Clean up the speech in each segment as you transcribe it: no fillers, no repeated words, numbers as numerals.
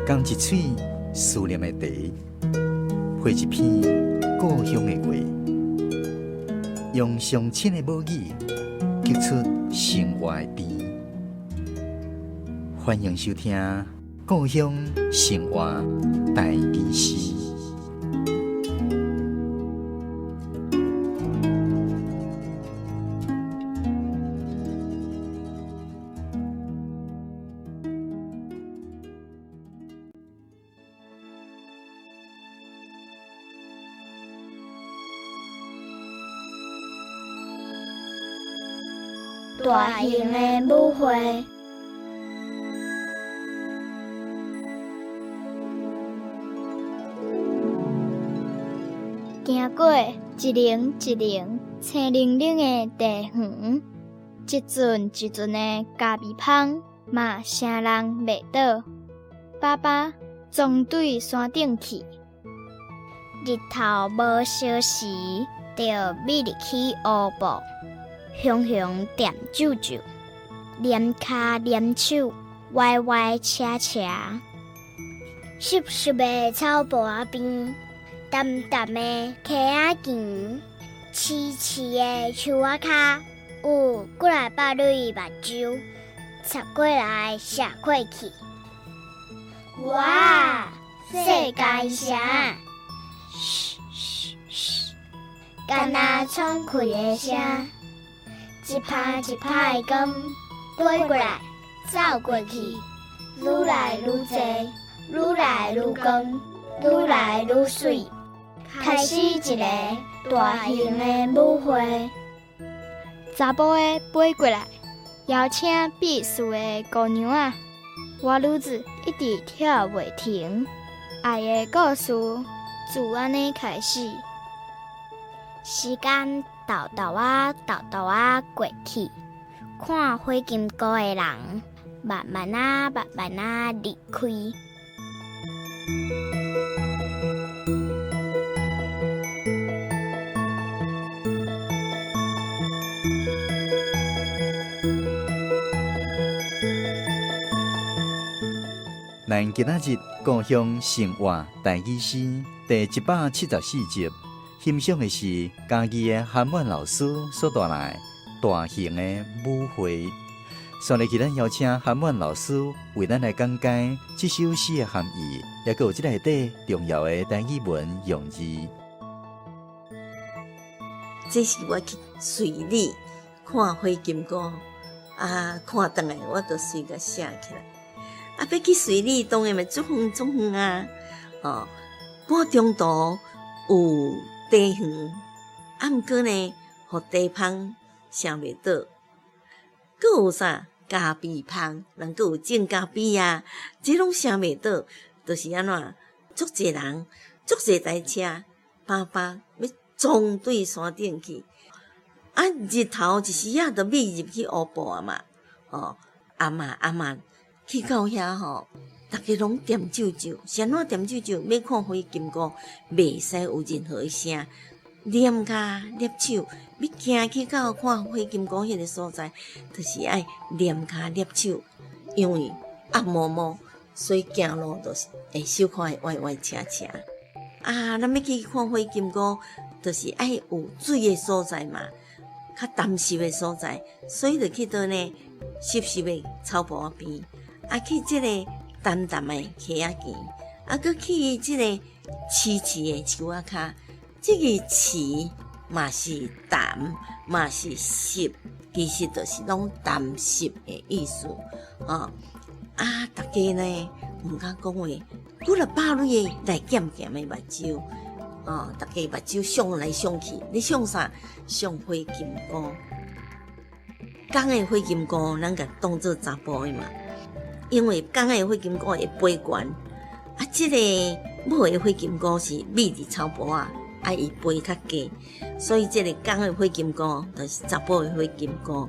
讲一嘴思念的茶，绘一片故乡的画，用上亲的母语激出生活的甜。欢迎收听《故乡生活台语诗》。大型的舞会，行过一零一零青冷冷的地园，一阵一阵的咖啡香，嘛声人袂倒。爸爸总对山顶去，日头无烧时，就美入去乌布。雄雄踮啾啾，连骹连手，歪歪斜斜。湿湿的草坡边，淡淡的溪仔墘，痴痴的树仔骹，有几来百蕊目睭，插过来射过去。哇！世界啥？嘘嘘嘘，敢若喘气的声。一拍一拍的光飞过来，走过去，愈来愈多，愈来愈光，愈来愈水，开始一个大型的舞会。查甫的飞过来，邀请避暑的姑娘仔，我女子一直跳袂停。爱的故事自安尼开始。时间豆豆过去，看火金菇的人慢慢离开。咱今仔日故乡生活台语诗第174集。欣赏的是嘉义的韩婉老师所带来大型的舞会。上日，咱邀请韩婉老师为咱来讲解这首诗的含义，也有这内底重要的台语文用字。这是我去随礼看火金菇看回来我就随个写起来。要去随礼，当然嘛足远啊！半中途有茶园，毋过呢，互茶芳想袂到，佫有啥咖啡芳，人佫有种咖啡啊，这拢想袂到，就是安怎？足侪人，足侪台车，爸爸要冲对山顶去，日头一时仔就美入去乌布啊嘛，阿嬷去到遐吼。大家拢踮啾啾，是安怎踮啾啾？要看火金菇，袂使有任何声，踮骹踮手，要行去到看火金菇迄个所在，就是爱踮骹踮手，因为暗摸摸，所以行路就是会手看会歪歪斜斜。咱要去看火金菇，就是爱有水的所在嘛，较淡湿的所在，所以就去到呢湿湿的草坡边，去这个。淡淡的溪仔墘，佮去即个痴痴的树仔骹，即个痴嘛是淡，嘛是湿，其实就是拢淡湿的意思。大家呢毋敢讲话，几来百蕊的来咸咸的目睭，大家目睭想来想去，你想啥？想火金菇。讲的火金菇，咱甲当做查甫的嘛。因为讲的火金菇会飞悬，这个母的火金菇是美伫草坡啊，伊飞较低，所以这个讲的火金菇就是查甫的火金菇，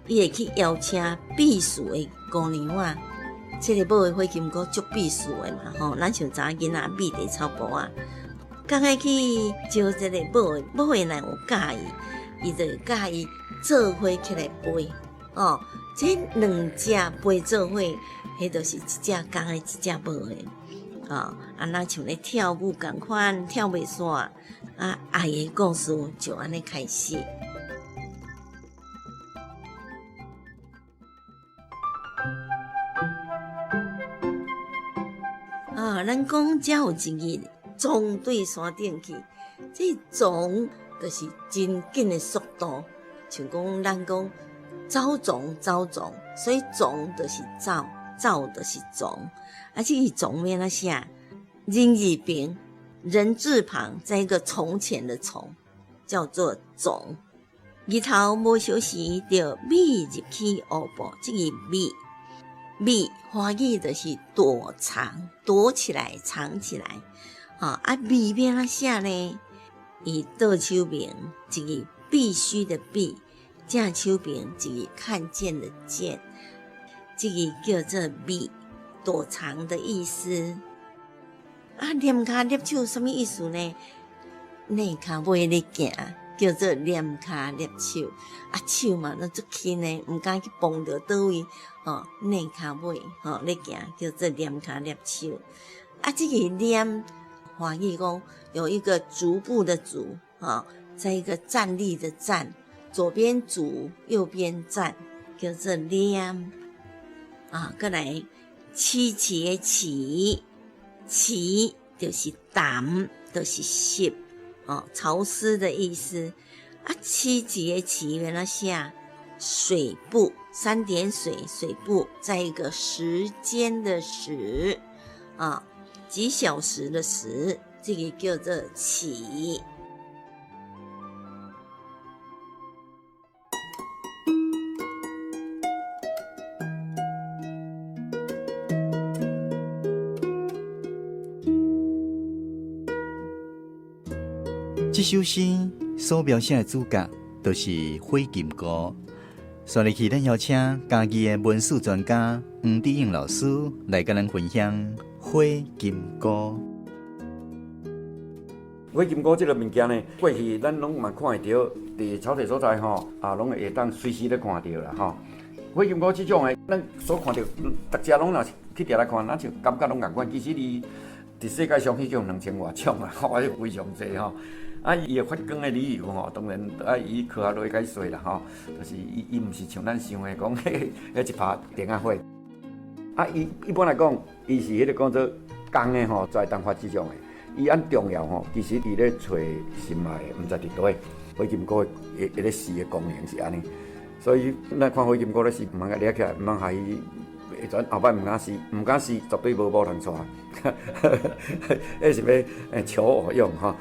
伊会去邀请避暑的姑娘啊。这个母的火金菇足避暑的嘛，咱像查囡仔美伫草坡啊，讲去招这个母的若有介意，伊就介意做伙起来飞。这两只陪做伙，迄就是一只公的，一只无的。那像咧跳舞共款，跳袂煞，爱的故事就安尼开始。咱讲才有一日撞对山顶去，这撞就是真紧的速度，像讲咱讲走撞，所以撞就是走就是撞，这个撞面那写人字边人字旁，在一个从前的从，叫做撞。日头无小时，就米入去乌布，这个米华语就是躲藏，躲起来，藏起来。米边那写呢？以倒手边一个必须的必，正手边一个看见的见，这个叫做米，躲藏的意思。踮脚踮手什么意思呢？踮脚尾咧行，叫做踮脚踮手。手嘛，那足轻呢，唔敢去碰到倒位。踮脚尾咧行，叫做踮脚踮手。这个踮，华语讲有一个足部的足，在一个站立的站，左边足，右边站，叫做踮。再来起节起。起就是淡，就是湿，潮湿的意思。起节起原来写水部，3点水，水部，在一个时间的时，几小时的时，这个叫做起。这首诗所描写的主角就是火金菇。所以去咱邀请家己的文史专家黄智英老师来跟咱分享火金菇。火金菇这个物件呢，过去咱拢嘛看会到，伫草地所在吼，拢会当随时咧看到啦吼。火金菇这种的，咱所看到，大家拢若去调来看，咱就感觉拢共款。其实伊伫世界上迄种2000多种啊，还是非常侪吼。伊的发光的理由吼，当然伊科学落去解说啦吼，就是伊毋是像咱想的讲，迄一拍电啊火。伊一般来讲，伊是迄个讲做公的吼，才会当发这种的。伊按重要吼，其实伊咧找心爱的，毋知伫倒。火金菇会咧试的功能是安尼，所以咱看火金菇咧试，毋通甲掠起来，毋通害伊。会转后摆毋敢试，绝对无某通带。迄是要求我用吼。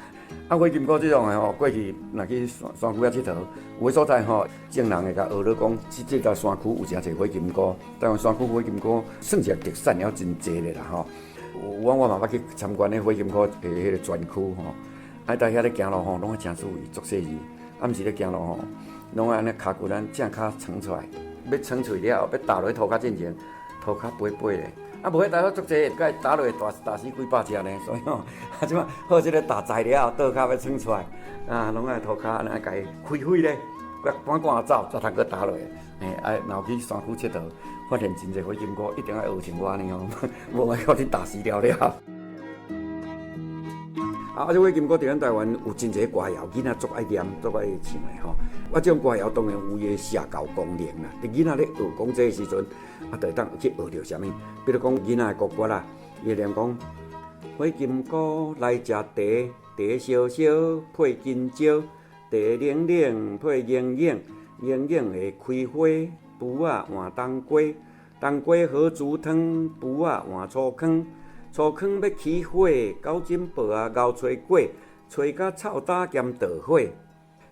火金菇这种的吼，过去若去山区佚佗，有的所在吼，众人会甲学了讲，这条山区有诚侪火金菇。台湾山区火金菇算是特产了真侪咧啦吼。我嘛捌去参观咧火金菇的迄个专区吼，在遐咧行路吼，拢诚注意，足细致。毋是咧行路吼，拢安尼骹骨咱正骹撑出来，要撑出了，要踏落去涂骹进前，涂骹飞飞咧。无迄台好足济，甲伊打落去大死几百只呢，所以吼，即马好即个大材料倒骹要撑出来，拢爱涂骹安尼甲伊开开咧，赶赶走，才通去打落去。然后去山区佚佗，发现真侪火金菇，一定要学像我安尼吼，无爱到去大死了了。这火金菇伫咱台湾有真侪歌谣，囡仔足爱念，足爱唱的吼。这种歌谣当然有伊的社交功能啦。伫囡仔咧学讲这时阵，就会当去学着啥物？比如讲囡仔的歌曲啦，伊会念讲：火金菇来食茶，茶烧烧配金蕉，茶冷冷配硬硬，硬硬会开花，卜仔换冬瓜，冬瓜好煮汤，卜仔换醋糠。醋糠要起火，九珍宝啊熬炊果，炊甲臭打兼倒火。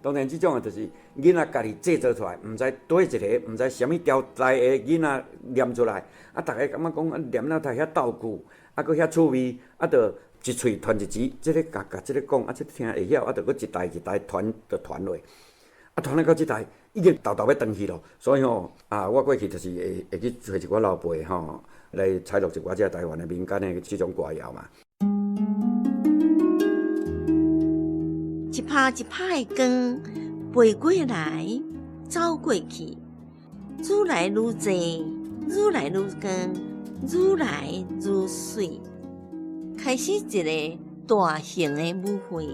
当然，这种就是囡仔家己制作出来，毋知倒一个，毋知啥物条材的囡仔念出来。大家感觉讲念了太遐逗趣，佫遐趣味，就一喙传一支，这个甲这个讲，这个听会晓，就佫一代一代传落。传了到这代已经豆要断去咯。所以吼，我过去就是会去找一寡老辈吼。来采录一寡只台湾的民间的这种歌谣嘛。一拍一拍的光飞过来，走过去，愈来愈济，愈来愈光，愈来愈水，开始一个大型的舞会。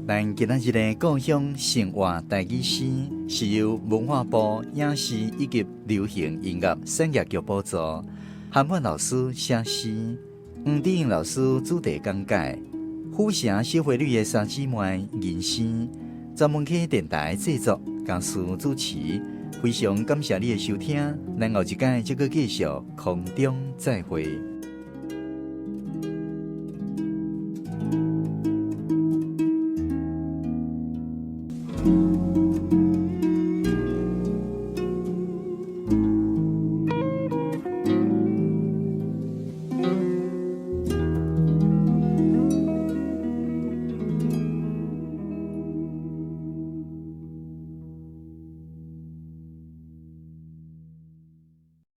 咱今仔日的故乡生活台语诗是由文化部影视以及流行音乐产业局补助，韩文老师写诗，黄德英老师主题讲解，府城小花女的三姊妹吟诗，专门去电台制作，公司主持。非常感谢你的收听，咱后一届再继续空中再会。